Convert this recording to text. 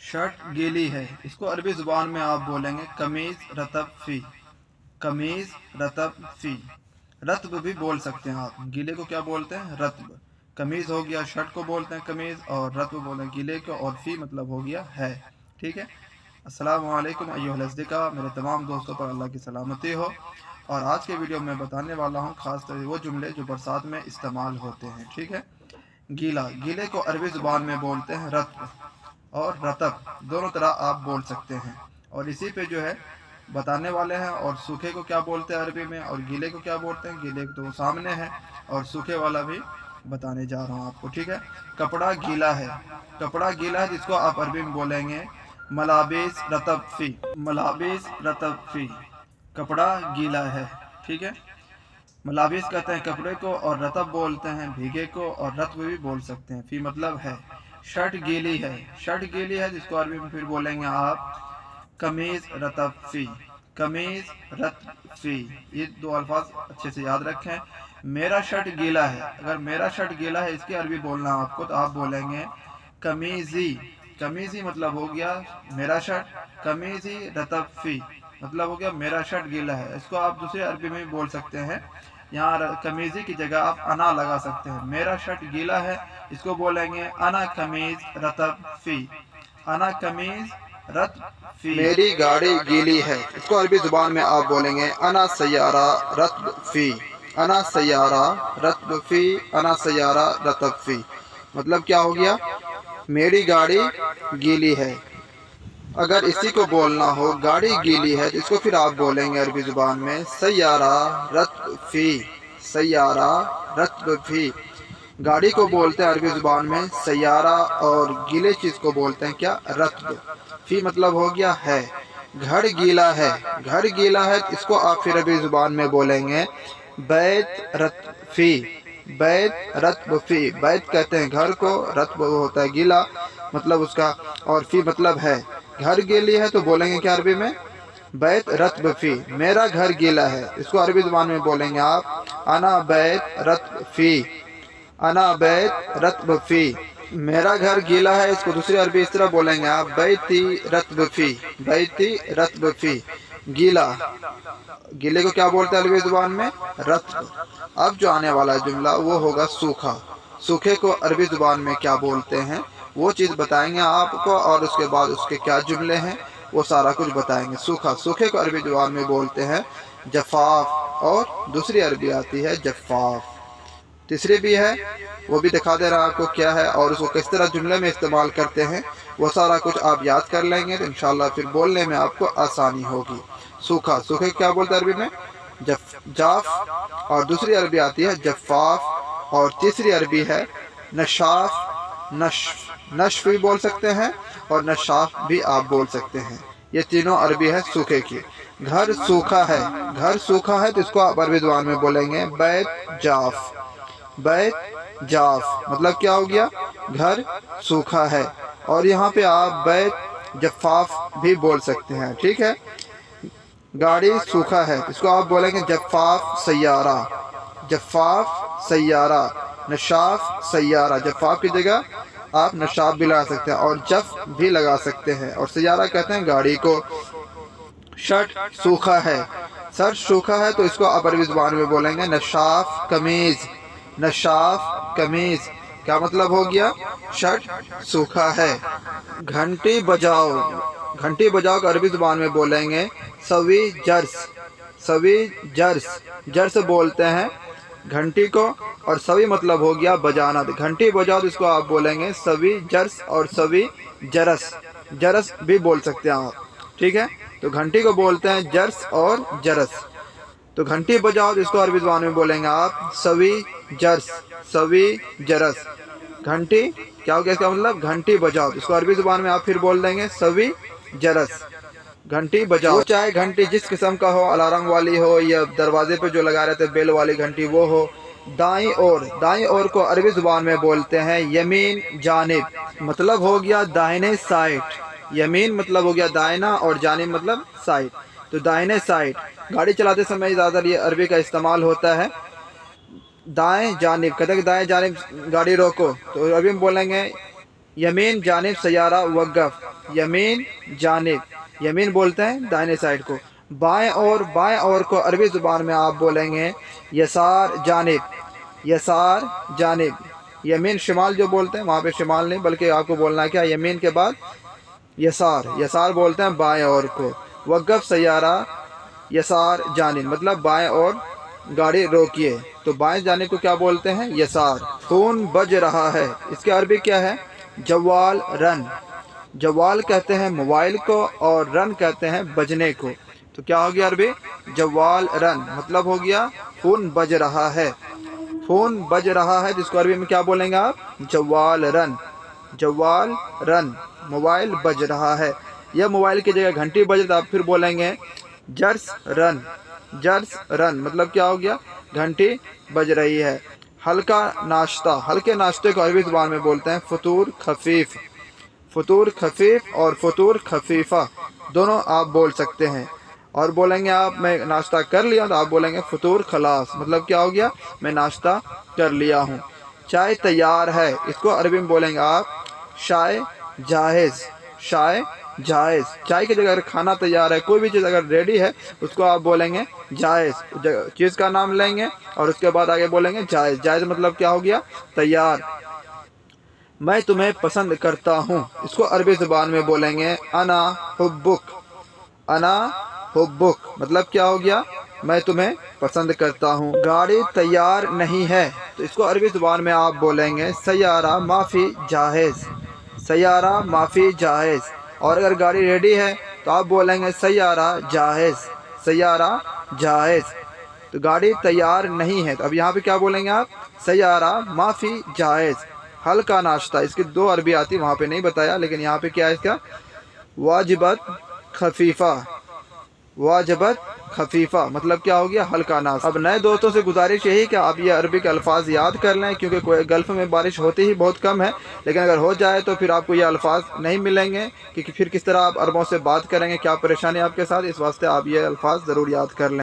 Shirt गीली है, इसको अरबी ज़ुबान में आप बोलेंगे कमीज़ रतब फ़ी। कमीज़ रतब फ़ी। रत्ब भी बोल सकते हैं आप, गीले को क्या बोलते हैं? रत्ब। कमीज़ हो गया, शर्ट को बोलते हैं कमीज़, और रत्ब बोलते हैं गीले को, और फ़ी मतलब हो गया है। ठीक है। अस्सलामु अलैकुम अय्युहल अस्दिका, मेरे तमाम दोस्तों पर अल्लाह की सलामती हो। और आज के वीडियो में बताने वाला हूँ ख़ास तौर वो जुमले जो बरसात में इस्तेमाल होते हैं। ठीक है। गीला, गीले को अरबी ज़ुबान में बोलते हैं रत्ब, और रतब दोनों तरह आप बोल सकते हैं। और इसी पे जो है बताने वाले हैं। और सूखे को क्या बोलते हैं अरबी में, और गीले को क्या बोलते हैं? गीले तो सामने है, और सूखे वाला भी बताने जा रहा हूँ आपको। ठीक है। कपड़ा गीला है, कपड़ा गीला है जिसको आप अरबी में बोलेंगे मलाबिस रतब फ़ी। मलाबिस रतब फ़ी, कपड़ा गीला है। ठीक है। मलाबिस कहते हैं कपड़े को, और रतब बोलते हैं भीगे को, और रत्ब भी बोल सकते हैं। फ़ी मतलब है। शर्ट गीली है, शर्ट गीली है जिसको अरबी में फिर बोलेंगे आप कमीज़ रतब फ़ी। कमीज़ रतब फ़ी, ये दो अल्फाज अच्छे से याद रखें। मेरा शर्ट गीला है, अगर मेरा शर्ट गीला है इसकी अरबी बोलना आपको, तो आप बोलेंगे कमीज़ी। कमीज़ी मतलब हो गया मेरा शर्ट, कमीज़ी रतब फ़ी मतलब हो गया मेरा शर्ट गीला है। इसको आप दूसरे अरबी में भी बोल सकते हैं। यहाँ कमीज़ी की जगह आप अना लगा सकते हैं। मेरा शर्ट गीला है, इसको बोलेंगे अना कमीज़ रतब फ़ी। अना कमीज़ रतब फ़ी। मेरी गाड़ी गीली है, इसको अरबी ज़ुबान में आप बोलेंगे अना सय्यारा रत्ब फ़ी। अना सय्यारा रत्ब फ़ी, अना सय्यारा रतब फ़ी मतलब क्या हो गया? मेरी गाड़ी गीली है। अगर इसी को बोलना हो गाड़ी गीली है, तो इसको फिर आप बोलेंगे अरबी ज़ुबान में सय्यारा रत्ब फ़ी। सय्यारा रत्ब फ़ी, गाड़ी को बोलते हैं अरबी ज़ुबान में सय्यारा, और गीले चीज़ को बोलते हैं क्या? रत्ब। फ़ी मतलब हो गया है। घर गीला है, घर गीला है, इसको आप फिर अरबी ज़ुबान में बोलेंगे बैत रत्ब फ़ी। बैत रत्ब फ़ी, बैत कहते हैं घर को, रत्ब होता है गीला मतलब उसका, और फ़ी मतलब है। घर गीली है तो बोलेंगे क्या अरबी में? बैत रत्ब फ़ी। मेरा घर गीला है, इसको अरबी ज़ुबान में बोलेंगे आप अना बैत रत्ब फ़ी। अना बैत रत्ब फ़ी, मेरा घर गीला है, इसको दूसरी अरबी इस तरह बोलेंगे आप बैती रत्ब फ़ी। बैती रत्ब फ़ी, गीला। गीले को क्या बोलते हैं अरबी ज़ुबान में? रत्ब। अब जो आने वाला जुमला वो होगा सूखा। सूखे को अरबी ज़ुबान में क्या बोलते हैं वो चीज़ बताएंगे आपको, और उसके बाद उसके क्या जुमले हैं वो सारा कुछ बताएंगे। सूखा, सूखे को अरबी ज़ुबान में बोलते हैं जफ़ाफ़, और दूसरी अरबी आती है जफ़ाफ़। तीसरी भी है, वो भी दिखा दे रहा आपको क्या है, और उसको किस तरह जुमले में इस्तेमाल करते हैं वो सारा कुछ आप याद कर लेंगे तो इंशाल्लाह फिर बोलने में आपको आसानी होगी। सूखा, सूखे क्या बोलते हैं अरबी में? जाफ, और दूसरी अरबी आती है जफ़ाफ, और तीसरी अरबी है नशाफ। नश्फ भी बोल सकते हैं, और नशाफ भी आप बोल सकते हैं। ये तीनों अरबी है सूखे की। घर सूखा है, घर सूखा है तो इसको आप अरबी ज़ुबान में बोलेंगे बैत जाफ। बैत जाफ मतलब क्या हो गया? घर सूखा है। और यहाँ पे आप बैत जफ़ाफ भी बोल सकते हैं। ठीक है। गाड़ी सूखा है, इसको आप बोलेंगे जफ़ाफ सय्यारा। जफ़ाफ सय्यारा, नशाफ सय्यारा। जफ़ाफ की जगह आप नशाफ भी लगा सकते हैं, और जफ भी लगा सकते हैं, और सय्यारा कहते हैं गाड़ी को। शर्ट सूखा है, शर्ट सूखा है तो इसको आप अरबी ज़ुबान में बोलेंगे नशाफ कमीज़। नशाफ कमीज़ क्या मतलब हो गया? शर्ट सूखा है। घंटी बजाओ, घंटी बजाओ को अरबी ज़ुबान में बोलेंगे सवी जर्स। सवी जर्स, जर्स बोलते हैं घंटी को, और सवी मतलब हो गया बजाना। घंटी बजाओ तो इसको आप बोलेंगे सवी जर्स, और सवी जरस। जरस भी बोल सकते हैं आप। ठीक है। तो घंटी को बोलते हैं जर्स और जरस। तो घंटी बजाओ तो इसको अरबी ज़ुबान में बोलेंगे आप सवी जर्स, सवी जरस। घंटी क्या हो गया इसका मतलब? घंटी बजाओ, तो इसको अरबी ज़ुबान में आप फिर बोल देंगे सवी जरस। घंटी बजाओ, चाहे घंटी जिस किस्म का हो, अलार्म वाली हो या दरवाजे पे जो लगा रहते बेल वाली घंटी वो हो। दाईं ओर, दाईं ओर को अरबी ज़ुबान में बोलते हैं यमीन जानिब, मतलब हो गया दाहिने साइड। यमीन मतलब हो गया दाहिना, और जानिब मतलब साइड, तो दाहिने साइड। गाड़ी चलाते समय ज़्यादा ये अरबी का इस्तेमाल होता है। दाएं जानिब, कहते हैं दाएं जानिब गाड़ी रोको, तो अरबी में बोलेंगे यमीन जानिब सय्यारा वक़्फ़। यमीन जानिब, यमीन बोलते हैं दाहिने साइड को। बाएं और को अरबी ज़ुबान में आप बोलेंगे यसार जानिब, यसार जानिब। यमीन शिमाल जो बोलते हैं वहाँ पे शिमाल नहीं, बल्कि आपको बोलना है क्या, यमीन के बाद यसार, यसार बोलते हैं बाएं और को। वक़्फ़ सैयारा यसार जानिब, मतलब बाएं और गाड़ी रोकिए, तो बाएं जानिब को क्या बोलते हैं, यसार। फ़ोन बज रहा है, इसके अरबी क्या है, जवाल रन। जवाल कहते हैं मोबाइल को और रन कहते हैं बजने को, तो क्या हो गया अरबी, जवाल रन, मतलब हो गया फ़ोन बज रहा है। फ़ोन बज रहा है जिसको अरबी में क्या बोलेंगे आप, जवाल रन, जवाल रन, मोबाइल बज रहा है। यह मोबाइल की जगह घंटी बज तो आप फिर बोलेंगे जर्स रन, जर्स रन, मतलब क्या हो गया, घंटी बज रही है। हल्का नाश्ता, हल्के नाश्ते को अरबी ज़ुबान में बोलते हैं फतूर खफीफ। फतूर खफीफ और फतूर खफीफा दोनों आप बोल सकते हैं। और बोलेंगे आप मैं नाश्ता कर लिया, तो आप बोलेंगे फतूर खलास, मतलब क्या हो गया, मैं नाश्ता कर लिया हूँ। चाय तैयार है, इसको अरबी में बोलेंगे आप शाय जाहिज़, शाय जायज़। चाय की जगह अगर खाना तैयार है, कोई भी चीज़ अगर रेडी है, उसको आप बोलेंगे जायज़, चीज़ का नाम लेंगे और उसके बाद आगे बोलेंगे जायज़। जायज़ मतलब क्या हो गया, तैयार। मैं तुम्हें पसंद करता हूँ, इसको अरबी ज़ुबान में बोलेंगे अना हुब्बुक, अना हुब्बुक, मतलब क्या हो गया, मैं तुम्हें पसंद करता हूँ। गाड़ी तैयार नहीं है, तो इसको अरबी ज़ुबान में आप बोलेंगे सैयारा माफ़ी जाहिज़, सैयारा माफ़ी जाहिज़। और अगर गाड़ी रेडी है तो आप बोलेंगे सैयारा जाहिज़, सैयारा जाहिज़। तो गाड़ी तैयार नहीं है, तो अब यहाँ पे क्या बोलेंगे आप, सैयारा माफ़ी जाहिज़। हल्का नाश्ता, इसकी दो अरबी आती, वहाँ पे नहीं बताया, लेकिन यहाँ पे क्या है इसका, वाजिबत खफीफ़ा, वाजिबत खफीफ़ा, मतलब क्या हो गया, हल्का नाश्ता। अब नए दोस्तों से गुजारिश यही कि आप ये अरबी के अल्फाज याद कर लें, क्योंकि कोई गल्फ़ में बारिश होती ही बहुत कम है, लेकिन अगर हो जाए तो फिर आपको ये अल्फाज नहीं मिलेंगे, क्योंकि फिर किस तरह आप अरबों से बात करेंगे, क्या परेशानी आपके साथ, इस वास्ते आप ये अल्फाज ज़रूर याद कर लें।